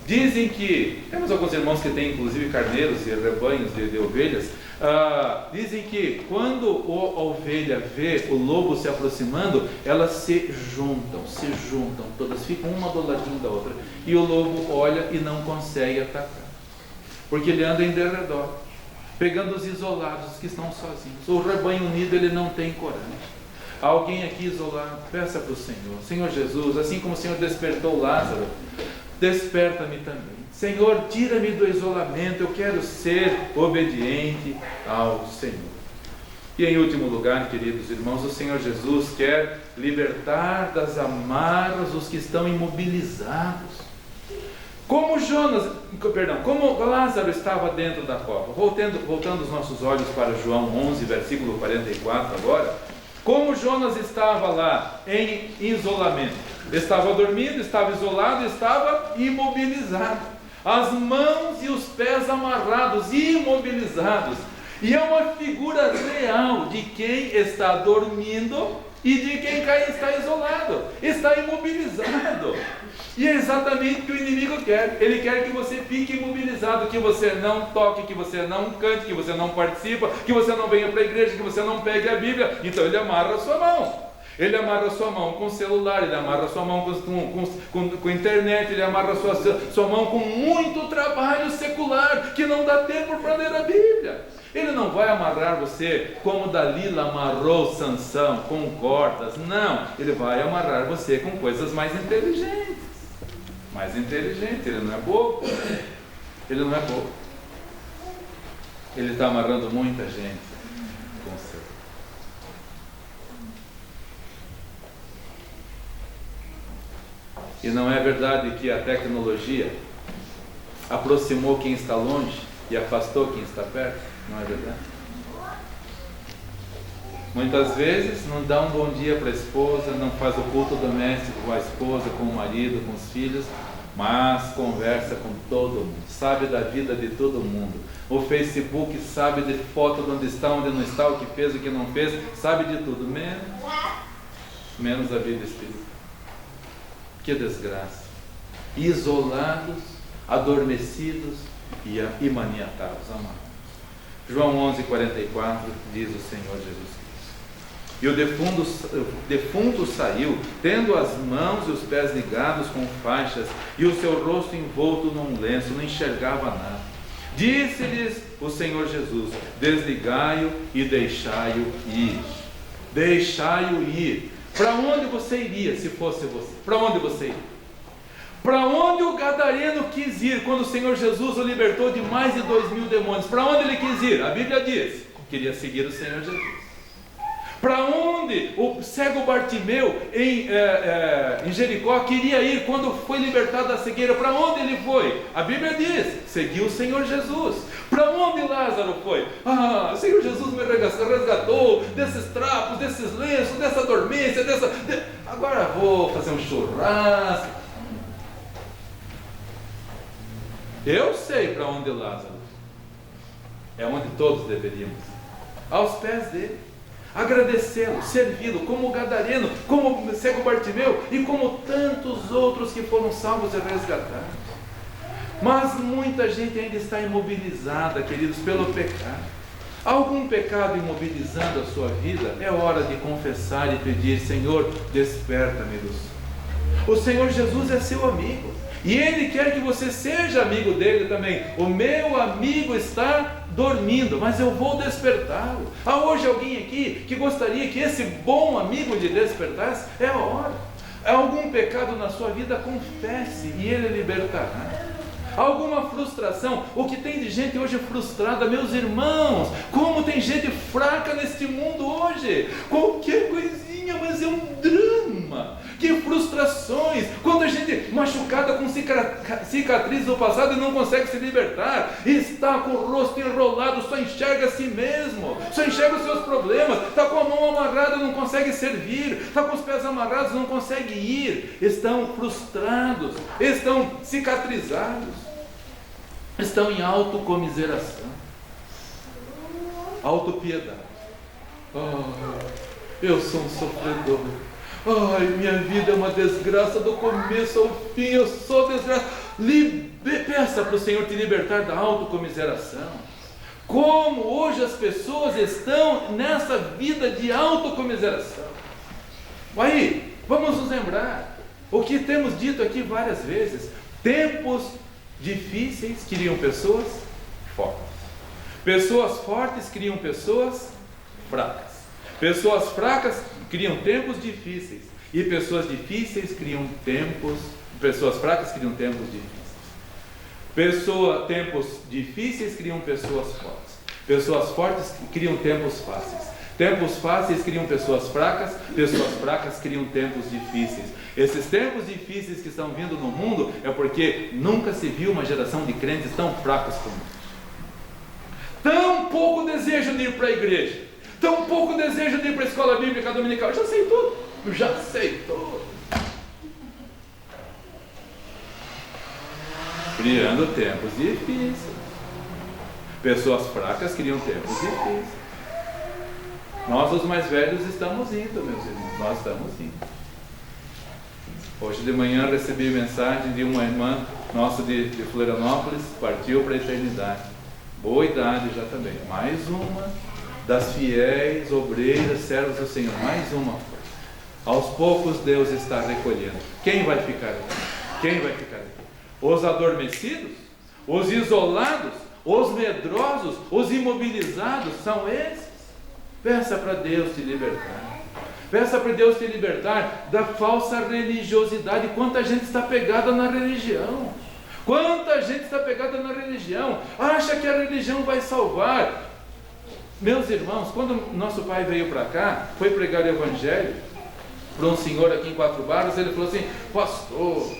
Speaker 1: Dizem que, temos alguns irmãos que têm inclusive carneiros e rebanhos de ovelhas, dizem que quando a ovelha vê o lobo se aproximando, elas se juntam, todas ficam uma do ladinho da outra, e o lobo olha e não consegue atacar, porque ele anda em derredor, pegando os isolados, os que estão sozinhos. O rebanho unido ele não tem coragem. Alguém aqui isolado, peça para o Senhor: Senhor Jesus, assim como o Senhor despertou Lázaro, desperta-me também. Senhor, tira-me do isolamento, eu quero ser obediente ao Senhor. E em último lugar, queridos irmãos, o Senhor Jesus quer libertar das amarras os que estão imobilizados. Como Lázaro estava dentro da cova. Voltando os nossos olhos para João 11, versículo 44 agora. Como Jonas estava lá em isolamento, estava dormindo, estava isolado, estava imobilizado, as mãos e os pés amarrados, imobilizados, e é uma figura real de quem está dormindo e de quem está isolado, está imobilizado. E é exatamente o que o inimigo quer. Ele quer que você fique imobilizado, que você não toque, que você não cante, que você não participe, que você não venha para a igreja, que você não pegue a Bíblia. Então ele amarra a sua mão. Ele amarra a sua mão com o celular, ele amarra a sua mão com internet, ele amarra a sua mão com muito trabalho secular, que não dá tempo para ler a Bíblia. Ele não vai amarrar você como Dalila amarrou Sansão, com cordas. Não, ele vai amarrar você com coisas mais inteligentes. Ele não é bobo. Ele não é bobo. Ele está amarrando muita gente com o seu. E não é verdade que a tecnologia aproximou quem está longe e afastou quem está perto? Não é verdade? Muitas vezes não dá um bom dia para a esposa, não faz o culto doméstico com a esposa, com o marido, com os filhos, mas conversa com todo mundo, sabe da vida de todo mundo. O Facebook sabe de foto de onde está, onde não está, o que fez, o que não fez, sabe de tudo, menos a vida espiritual. Que desgraça! Isolados, adormecidos e maniatados, amados. João 11:44 diz o Senhor Jesus Cristo: e o defunto saiu, tendo as mãos e os pés ligados com faixas, e o seu rosto envolto num lenço, não enxergava nada. Disse-lhes o Senhor Jesus: desligai-o e deixai-o ir. Deixai-o ir. Para onde você iria se fosse você? Para onde você iria? Para onde o gadareno quis ir quando o Senhor Jesus o libertou de mais de 2.000 demônios? Para onde ele quis ir? A Bíblia diz: queria seguir o Senhor Jesus. Para onde o cego Bartimeu em Jericó queria ir quando foi libertado da cegueira? Para onde ele foi? A Bíblia diz: seguiu o Senhor Jesus. Para onde Lázaro foi? O Senhor Jesus me resgatou desses trapos, desses lenços, dessa dormência, agora vou fazer um churrasco. Eu sei para onde Lázaro foi. É onde todos deveríamos. Aos pés dele. agradecê-lo, servi-lo, como o gadareno, como o cego Bartimeu e como tantos outros que foram salvos e resgatados. Mas muita gente ainda está imobilizada, queridos, pelo pecado. Algum pecado imobilizando a sua vida? É hora de confessar e pedir: Senhor, desperta-me do sono. O Senhor Jesus é seu amigo e Ele quer que você seja amigo dele também. O meu amigo está dormindo, mas eu vou despertá-lo. Há hoje alguém aqui que gostaria que esse bom amigo lhe despertasse? É a hora. Há algum pecado na sua vida? Confesse e Ele libertará. Alguma frustração? O que tem de gente hoje frustrada, meus irmãos? Como tem gente fraca neste mundo hoje? Qualquer coisinha, mas é um drama. Que frustrações! Quanta gente machucada com cicatriz do passado e não consegue se libertar. Está com o rosto enrolado, só enxerga a si mesmo, só enxerga os seus problemas. Está com a mão amarrada, não consegue servir. Está com os pés amarrados, não consegue ir. Estão frustrados, estão cicatrizados. Estão em autocomiseração, autopiedade. Eu sou um sofredor. Ai, minha vida é uma desgraça do começo ao fim. Eu sou desgraça. Peça para o Senhor te libertar da autocomiseração. Como hoje as pessoas estão nessa vida de autocomiseração. Aí, vamos nos lembrar o que temos dito aqui várias vezes. Tempos difíceis criam pessoas fortes. Pessoas fortes criam pessoas fracas. Pessoas fracas criam tempos difíceis. E pessoas difíceis criam tempos. Pessoas fracas criam tempos difíceis. Tempos difíceis criam pessoas fortes. Pessoas fortes criam tempos fáceis. Tempos fáceis criam pessoas fracas. Pessoas fracas criam tempos difíceis. Esses tempos difíceis que estão vindo no mundo é porque nunca se viu uma geração de crentes tão fracos como nós. Tão pouco desejo de ir para a igreja, tão pouco desejo de ir para a escola bíblica dominical. Eu já sei tudo. Criando tempos difíceis. Pessoas fracas criam tempos difíceis. Nós, os mais velhos, estamos indo, meus irmãos. Nós estamos indo. Hoje de manhã recebi mensagem de uma irmã nossa de Florianópolis, partiu para a eternidade. Boa idade já também. Mais uma das fiéis, obreiras, servos do Senhor. Mais uma. Aos poucos Deus está recolhendo. Quem vai ficar aqui? Quem vai ficar aqui? Os adormecidos? Os isolados? Os medrosos? Os imobilizados? São esses? Peça para Deus te libertar. Peça para Deus te libertar da falsa religiosidade. Quanta gente está pegada na religião. Quanta gente está pegada na religião. Acha que a religião vai salvar. Meus irmãos, quando nosso pai veio para cá, foi pregar o evangelho para um senhor aqui em Quatro Barras, ele falou assim: pastor,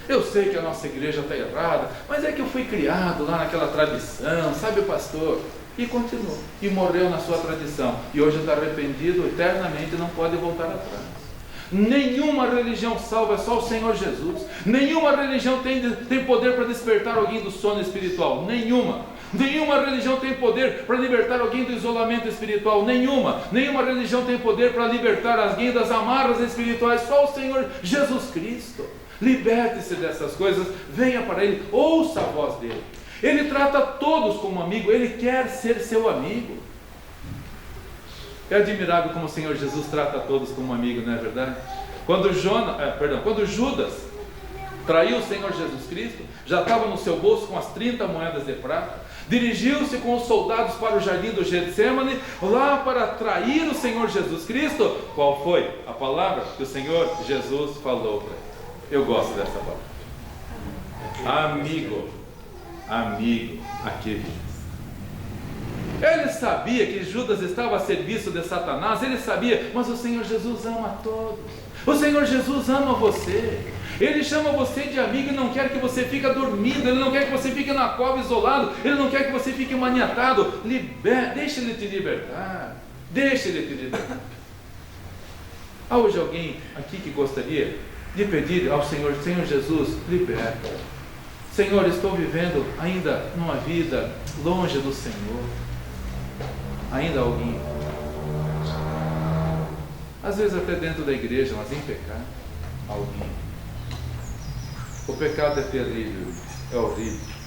Speaker 1: eu sei que a nossa igreja está errada, mas é que eu fui criado lá naquela tradição, sabe, pastor? E continuou, e morreu na sua tradição, e hoje está arrependido eternamente, não pode voltar atrás. Nenhuma religião salva, é só o Senhor Jesus. Nenhuma religião tem poder para despertar alguém do sono espiritual. Nenhuma religião tem poder para libertar alguém do isolamento espiritual. Nenhuma religião tem poder para libertar alguém das amarras espirituais. Só o Senhor Jesus Cristo. Liberte-se dessas coisas, venha para Ele, ouça a voz dEle. Ele trata todos como amigo, Ele quer ser seu amigo. É admirável como o Senhor Jesus trata todos como amigo, não é verdade? Quando Judas traiu o Senhor Jesus Cristo, já estava no seu bolso com as 30 moedas de prata, dirigiu-se com os soldados para o jardim do Getsêmani, lá para trair o Senhor Jesus Cristo. Qual foi a palavra que o Senhor Jesus falou para ele? Eu gosto dessa palavra. Amigo, aquele. Ele sabia que Judas estava a serviço de Satanás, ele sabia, mas o Senhor Jesus ama a todos. O Senhor Jesus ama você. Ele chama você de amigo e não quer que você fique dormindo, Ele não quer que você fique na cova isolado, Ele não quer que você fique maniatado. Deixa Ele te libertar. Há hoje alguém aqui que gostaria de pedir ao Senhor: Senhor Jesus, liberta. Senhor, estou vivendo ainda numa vida longe do Senhor. Ainda alguém? às vezes até dentro da igreja, mas em pecado, alguém. O pecado é terrível, é horrível.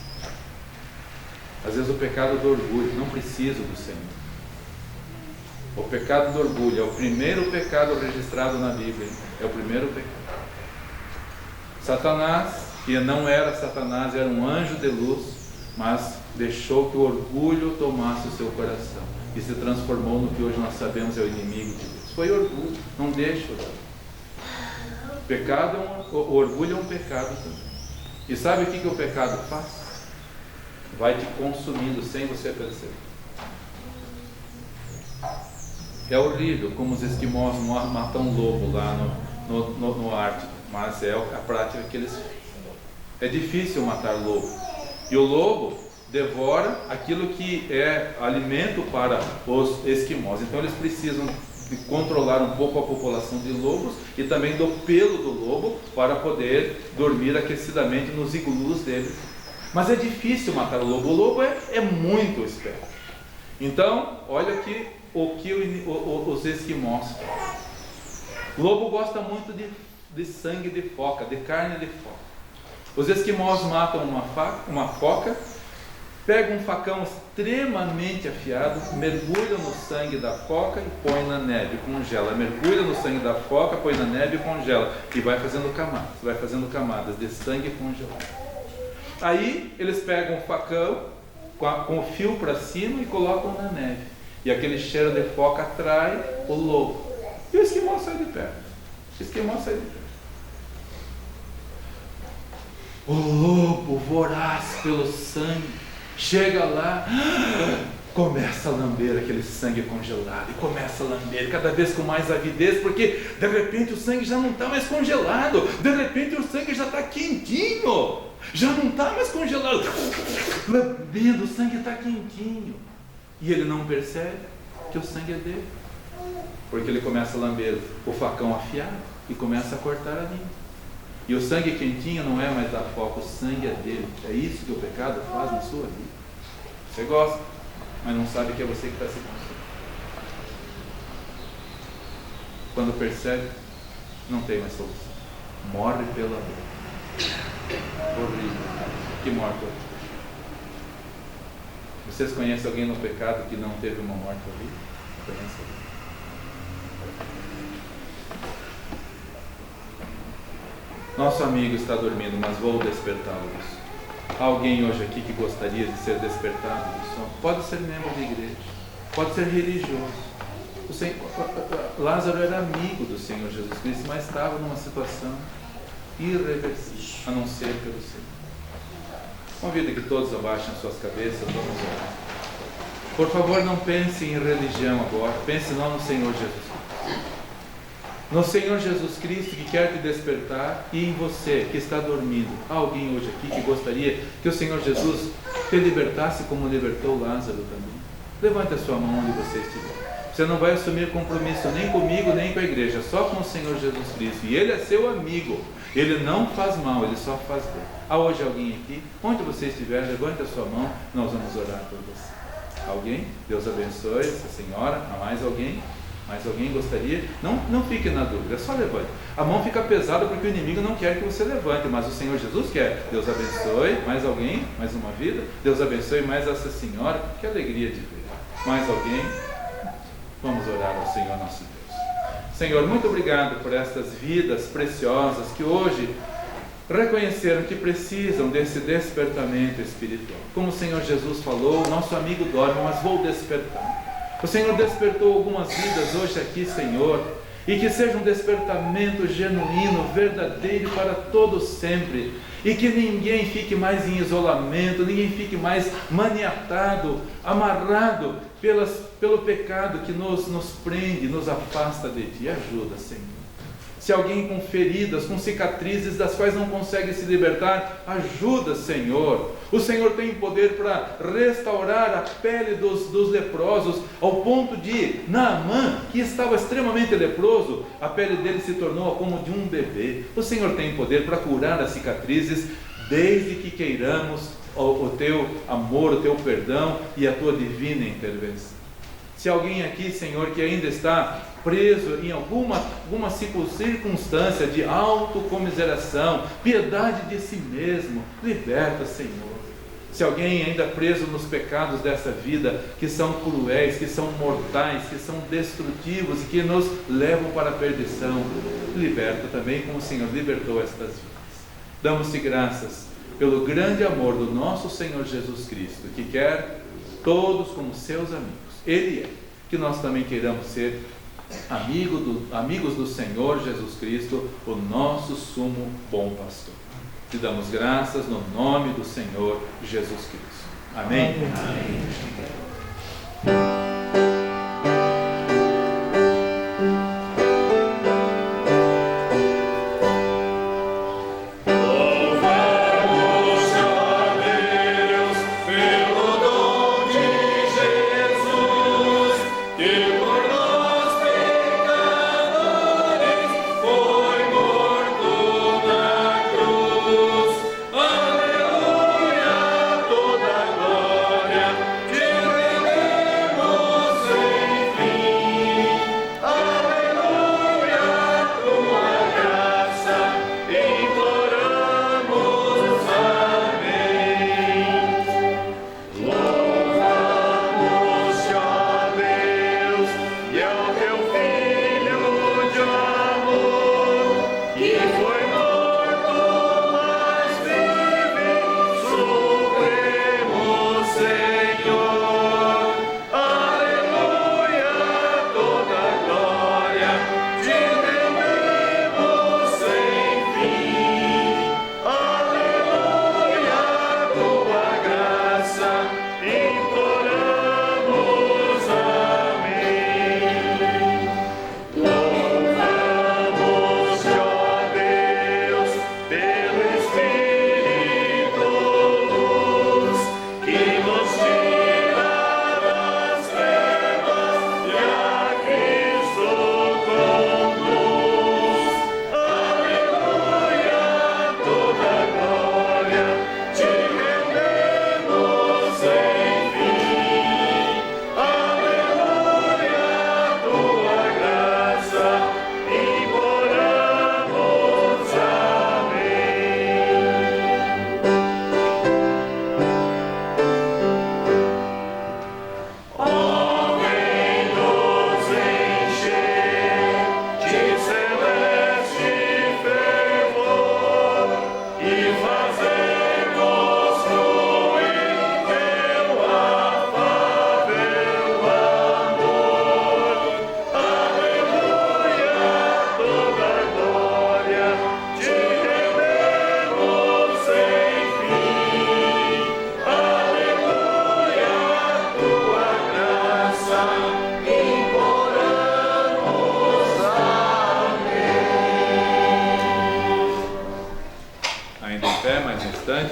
Speaker 1: Às vezes o pecado do orgulho, não preciso do Senhor. O pecado do orgulho é o primeiro pecado registrado na Bíblia, é o primeiro pecado. Satanás, que não era Satanás, era um anjo de luz, mas deixou que o orgulho tomasse o seu coração e se transformou no que hoje nós sabemos é o inimigo de Deus. Foi orgulho, não deixa. O orgulho é um pecado também. E sabe o que o pecado faz? Vai te consumindo sem você perceber. É horrível como os esquimós matam um lobo lá no Ártico, mas é a prática que eles... É difícil matar lobo. E o lobo devora aquilo que é alimento para os esquimós. Então eles precisam de controlar um pouco a população de lobos e também do pelo do lobo para poder dormir aquecidamente nos iglus deles. Mas é difícil matar o lobo. O lobo é muito esperto. Então, olha aqui o que os esquimós fazem. O lobo gosta muito de sangue de foca, de carne de foca. Os esquimós matam uma foca, pegam um facão extremamente afiado, mergulham no sangue da foca e põe na neve, congela. Mergulha no sangue da foca, põe na neve e congela. E vai fazendo camadas de sangue congelado. Aí eles pegam o facão com o fio para cima e colocam na neve. E aquele cheiro de foca atrai o lobo. E o esquimó sai de perto. O lobo, voraz pelo sangue, chega lá, começa a lamber aquele sangue congelado. E começa a lamber cada vez com mais avidez, porque de repente o sangue já não está mais congelado. De repente o sangue já está quentinho. Já não está mais congelado. Lambendo, o sangue está quentinho. E ele não percebe que o sangue é dele. Porque ele começa a lamber o facão afiado e começa a cortar a língua. E o sangue quentinho não é mais da foca, o sangue é dele. É isso que o pecado faz na sua vida. Você gosta, mas não sabe que é você que está se consumindo. Quando percebe, não tem mais solução. Morre pela dor. Horrível. Que morte horrível. Vocês conhecem alguém no pecado que não teve uma morte horrível? Conhece alguém? Nosso amigo está dormindo, mas vou despertá-los. Há alguém hoje aqui que gostaria de ser despertado do sono? Pode ser membro da igreja, pode ser religioso. Lázaro era amigo do Senhor Jesus Cristo, mas estava numa situação irreversível, a não ser pelo Senhor. Convido que todos abaixem suas cabeças, vamos orar. Por favor, não pense em religião agora, pense não no Senhor Jesus Cristo. No Senhor Jesus Cristo que quer te despertar e em você que está dormindo. Há alguém hoje aqui que gostaria que o Senhor Jesus te libertasse como libertou Lázaro também? Levante a sua mão onde você estiver. Você não vai assumir compromisso nem comigo nem com a igreja, só com o Senhor Jesus Cristo. E Ele é seu amigo. Ele não faz mal, Ele só faz bem. Há hoje alguém aqui? Onde você estiver, levante a sua mão, nós vamos orar por você. Alguém? Deus abençoe essa senhora. Há mais alguém? Mais alguém gostaria? Não fique na dúvida, só levante. A mão fica pesada porque o inimigo não quer que você levante, mas o Senhor Jesus quer. Deus abençoe. Mais alguém? Mais uma vida? Deus abençoe mais essa senhora. Que alegria de ver. Mais alguém? Vamos orar ao Senhor nosso Deus. Senhor, muito obrigado por estas vidas preciosas que hoje reconheceram que precisam desse despertamento espiritual. Como o Senhor Jesus falou, nosso amigo dorme, mas vou despertar. O Senhor despertou algumas vidas hoje aqui, Senhor, e que seja um despertamento genuíno, verdadeiro para todos sempre, e que ninguém fique mais em isolamento, ninguém fique mais maniatado, amarrado pelo pecado que nos prende, nos afasta de Ti. Ajuda, Senhor. Se alguém com feridas, com cicatrizes das quais não consegue se libertar, ajuda, Senhor. O Senhor tem poder para restaurar a pele dos leprosos, ao ponto de Naamã, que estava extremamente leproso, a pele dele se tornou como de um bebê. O Senhor tem poder para curar as cicatrizes, desde que queiramos o Teu amor, o Teu perdão e a Tua divina intervenção. Se alguém aqui, Senhor, que ainda está preso em alguma circunstância de autocomiseração, piedade de si mesmo, liberta, Senhor. Se alguém ainda preso nos pecados dessa vida, que são cruéis, que são mortais, que são destrutivos e que nos levam para a perdição, liberta também como o Senhor libertou estas vidas. Damos-te graças pelo grande amor do nosso Senhor Jesus Cristo, que quer todos como seus amigos. Ele é, que nós também queiramos ser amigos do Senhor Jesus Cristo, o nosso sumo bom pastor. Te damos graças no nome do Senhor Jesus Cristo. Amém. Amém.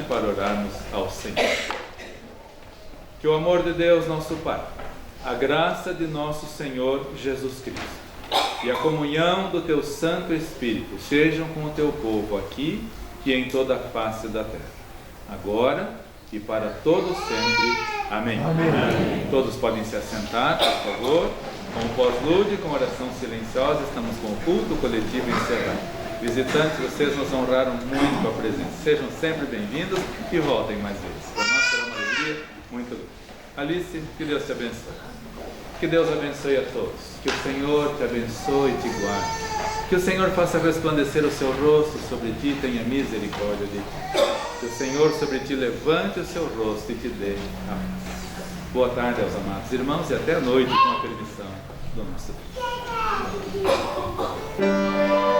Speaker 1: Para orarmos ao Senhor. Que o amor de Deus, nosso Pai, a graça de nosso Senhor Jesus Cristo e a comunhão do Teu Santo Espírito sejam com o Teu povo aqui e em toda a face da terra, agora e para todos sempre. Amém. Amém. Todos podem se assentar, por favor. Com o pós-lude, com oração silenciosa, estamos com o culto coletivo encerrado. Visitantes, vocês nos honraram muito com a presença. Sejam sempre bem-vindos e voltem mais vezes. Para nós será uma alegria muito grande. Alice, que Deus te abençoe. Que Deus abençoe a todos. Que o Senhor te abençoe e te guarde. Que o Senhor faça resplandecer o seu rosto sobre ti e tenha misericórdia de ti. Que o Senhor sobre ti levante o seu rosto e te dê a paz. Boa tarde aos amados irmãos e até a noite com a permissão do nosso Deus.